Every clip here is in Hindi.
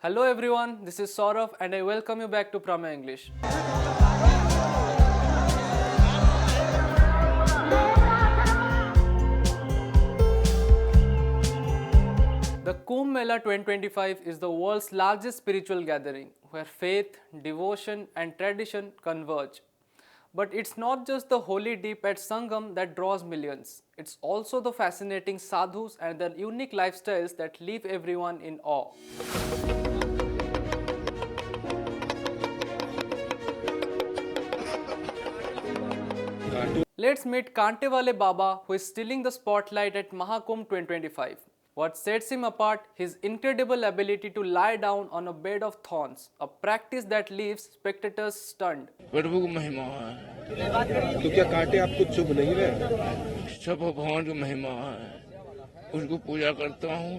Hello everyone, this is Saurav and I welcome you back to Prama English. The Kumbh Mela 2025 is the world's largest spiritual gathering where faith, devotion and tradition converge. But it's not just the holy deep at Sangam that draws millions. It's also the fascinating sadhus and their unique lifestyles that leave everyone in awe. Let's meet Kantewale Baba, who is stealing the spotlight at Mahakumbh 2025. What sets him apart? His incredible ability to lie down on a bed of thorns, a practice that leaves spectators stunned. प्रभु की महिमा है, तो क्या कांटे आपको चुभ नहीं रहे? सब भगवान की महिमा है, उसको पूजा करता हूँ,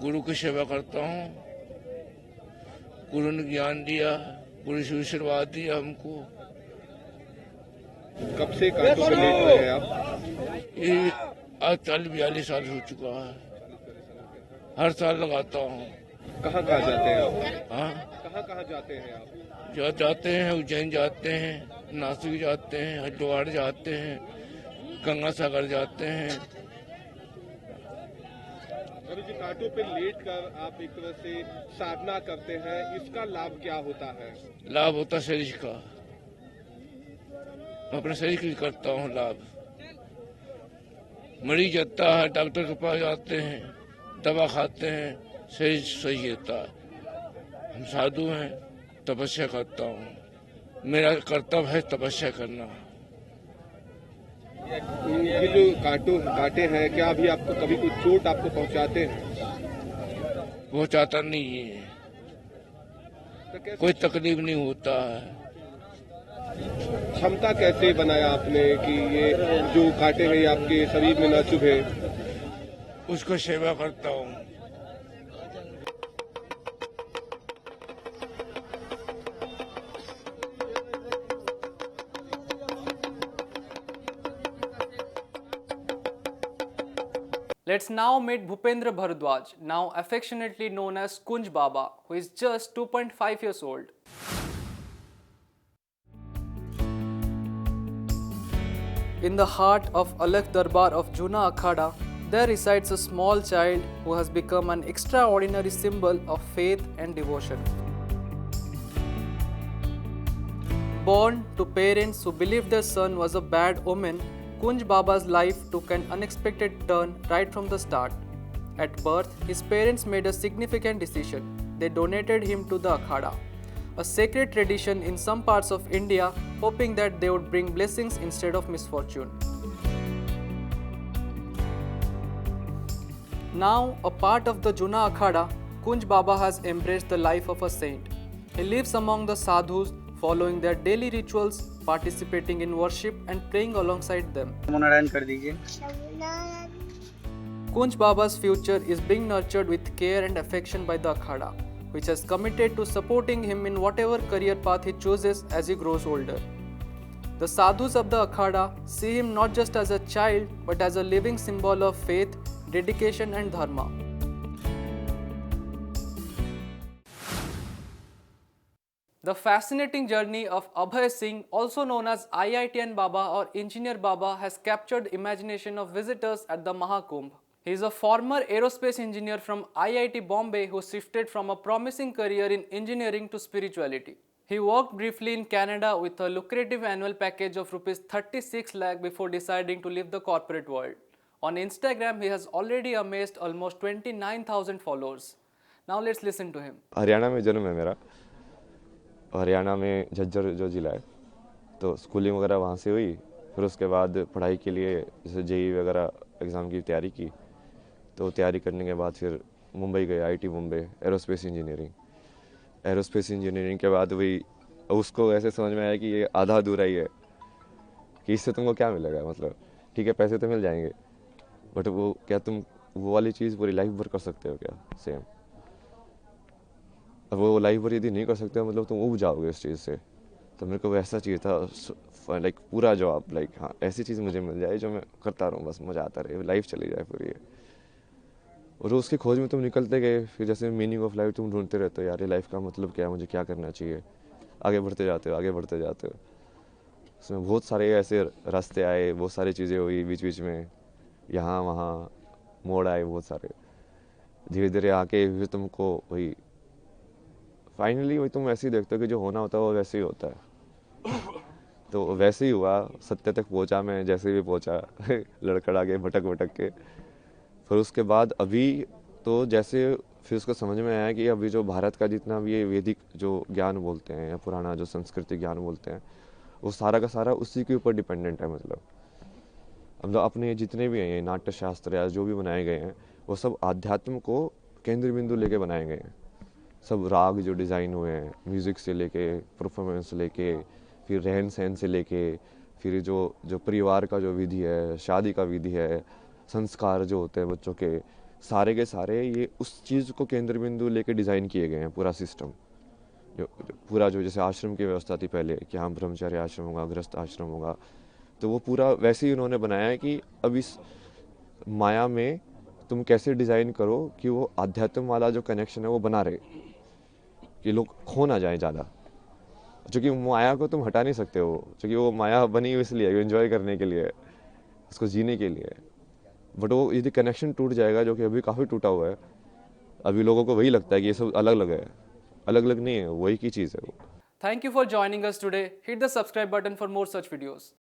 गुरु की सेवा करता हूँ, गुरु ने ज्ञान दिया, गुरु से आशीर्वाद दिया हमको। कब से कांटों पे लेट रहे हैं आप? ये आज 42 साल हो चुका है, हर साल लगाता हूँ। कहाँ कहाँ जाते हैं आप? हाँ, कहाँ जाते हैं आप? जो जाते हैं उज्जैन जाते हैं, नासिक जाते हैं, हरिद्वार जाते हैं, गंगा सागर जाते हैं। अभी जो कांटों पे लेट कर आप एक तरह से साधना करते हैं, इसका लाभ क्या होता है? लाभ होता शरीर का, अपने शरीर के लिए करता हूँ लाभ। मरीज जाता है, डॉक्टर के पास जाते हैं, दवा खाते हैं, शरीर सही रहता है। हम साधु हैं, तपस्या करता हूँ, मेरा कर्तव्य है तपस्या करना। ये जो कांटे हैं, क्या अभी आपको कभी कोई चोट आपको पहुंचाते हैं? वो चाहता नहीं है, कोई तकलीफ नहीं होता है। क्षमता कैसे बनाया आपने कि ये जो कांटे हैं ये आपके शरीर में न चुभे? उसको सेवा करता हूँ। Let's now meet Bhupendra Bharadwaj, now affectionately known as Kunj Baba, who is just 2.5 years old. In the heart of Alakh Darbar of Juna Akhada, there resides a small child who has become an extraordinary symbol of faith and devotion. Born to parents who believed their son was a bad omen, Kunj Baba's life took an unexpected turn right from the start. At birth, his parents made a significant decision. They donated him to the Akhada, a sacred tradition in some parts of India, hoping that they would bring blessings instead of misfortune. Now, a part of the Juna Akhada, Kunj Baba has embraced the life of a saint. He lives among the sadhus, following their daily rituals, participating in worship and praying alongside them. Kunj Baba's future is being nurtured with care and affection by the Akhada, which has committed to supporting him in whatever career path he chooses as he grows older. The sadhus of the Akhada see him not just as a child but as a living symbol of faith, dedication and dharma. The fascinating journey of Abhay Singh, also known as IITN Baba or Engineer Baba, has captured the imagination of visitors at the Mahakumbh. He is a former aerospace engineer from IIT Bombay who shifted from a promising career in engineering to spirituality. He worked briefly in Canada with a lucrative annual package of Rs 36 lakh before deciding to leave the corporate world. On Instagram, he has already amassed almost 29,000 followers. Now let's listen to him. Haryana में जन्म है मेरा, हरियाणा में झज्जर जो ज़िला है, तो स्कूलिंग वगैरह वहाँ से हुई। फिर उसके बाद पढ़ाई के लिए जैसे जेई वगैरह एग्ज़ाम की तैयारी की, तो तैयारी करने के बाद फिर मुंबई गए, आईटी मुंबई एरोस्पेस इंजीनियरिंग के बाद वही उसको ऐसे समझ में आया कि ये आधा अधूरा ही है, कि इससे तुमको क्या मिलेगा। मतलब ठीक है, पैसे तो मिल जाएंगे, बट वो क्या तुम वो वाली चीज़ पूरी लाइफ भर कर सकते हो क्या? सेम अब वो लाइफ भर यदि नहीं कर सकते हो, मतलब तुम उब जाओगे इस चीज़ से। तो मेरे को वैसा चाहिए था, लाइक पूरा जॉब, लाइक हाँ ऐसी चीज़ मुझे मिल जाए जो मैं करता रहूँ, बस मज़ा आता रहे, लाइफ चली जाए पूरी। और उसकी खोज में तुम निकलते गए, फिर जैसे मीनिंग ऑफ लाइफ तुम ढूंढते रहते हो, यार ये लाइफ का मतलब क्या है, मुझे क्या करना चाहिए, आगे बढ़ते जाते हो, आगे बढ़ते जाते हो। उसमें बहुत सारे ऐसे रास्ते आए, बहुत सारी चीज़ें हुई बीच बीच में, यहाँ वहाँ मोड़ आए बहुत सारे, धीरे धीरे आके फिर तुमको वही फाइनली वही तुम वैसे ही देखते हो कि जो होना होता है वो वैसे ही होता है। तो वैसे ही हुआ, सत्य तक पहुंचा मैं जैसे भी पहुंचा लड़खड़ा के भटक भटक के। फिर उसके बाद अभी तो जैसे फिर उसको समझ में आया कि अभी जो भारत का जितना भी ये वैदिक जो ज्ञान बोलते हैं या पुराना जो संस्कृति ज्ञान बोलते हैं, वो सारा का सारा उसी के ऊपर डिपेंडेंट है। मतलब अपने जितने भी हैं ये नाट्य शास्त्र या जो भी बनाए गए हैं, वो सब आध्यात्म को केंद्र बिंदु लेके बनाए गए हैं। सब राग जो डिज़ाइन हुए हैं, म्यूज़िक से लेके परफॉर्मेंस से लेके, फिर रहन सहन से लेके, फिर जो जो परिवार का जो विधि है, शादी का विधि है, संस्कार जो होते हैं बच्चों के सारे ये उस चीज़ को केंद्र बिंदु लेके डिज़ाइन किए गए हैं। पूरा सिस्टम जो पूरा जो जैसे आश्रम की व्यवस्था थी पहले कि हाँ ब्रह्मचर्य आश्रम होगा, गृहस्थ आश्रम होगा, तो वो पूरा वैसे ही उन्होंने बनाया है कि अब इस माया में तुम कैसे डिज़ाइन करो कि वो आध्यात्म वाला जो कनेक्शन है वो बना रहे, कि लोग खो ना जाए ज़्यादा। क्योंकि माया को तुम हटा नहीं सकते हो, क्योंकि वो माया बनी हुई इसलिए एंजॉय करने के लिए, उसको जीने के लिए। बट वो यदि कनेक्शन टूट जाएगा, जो कि अभी काफ़ी टूटा हुआ है, अभी लोगों को वही लगता है कि ये सब अलग अलग है, अलग अलग नहीं है, वही की चीज़ है वो। Thank you for joining us today. Hit the subscribe button for more such videos.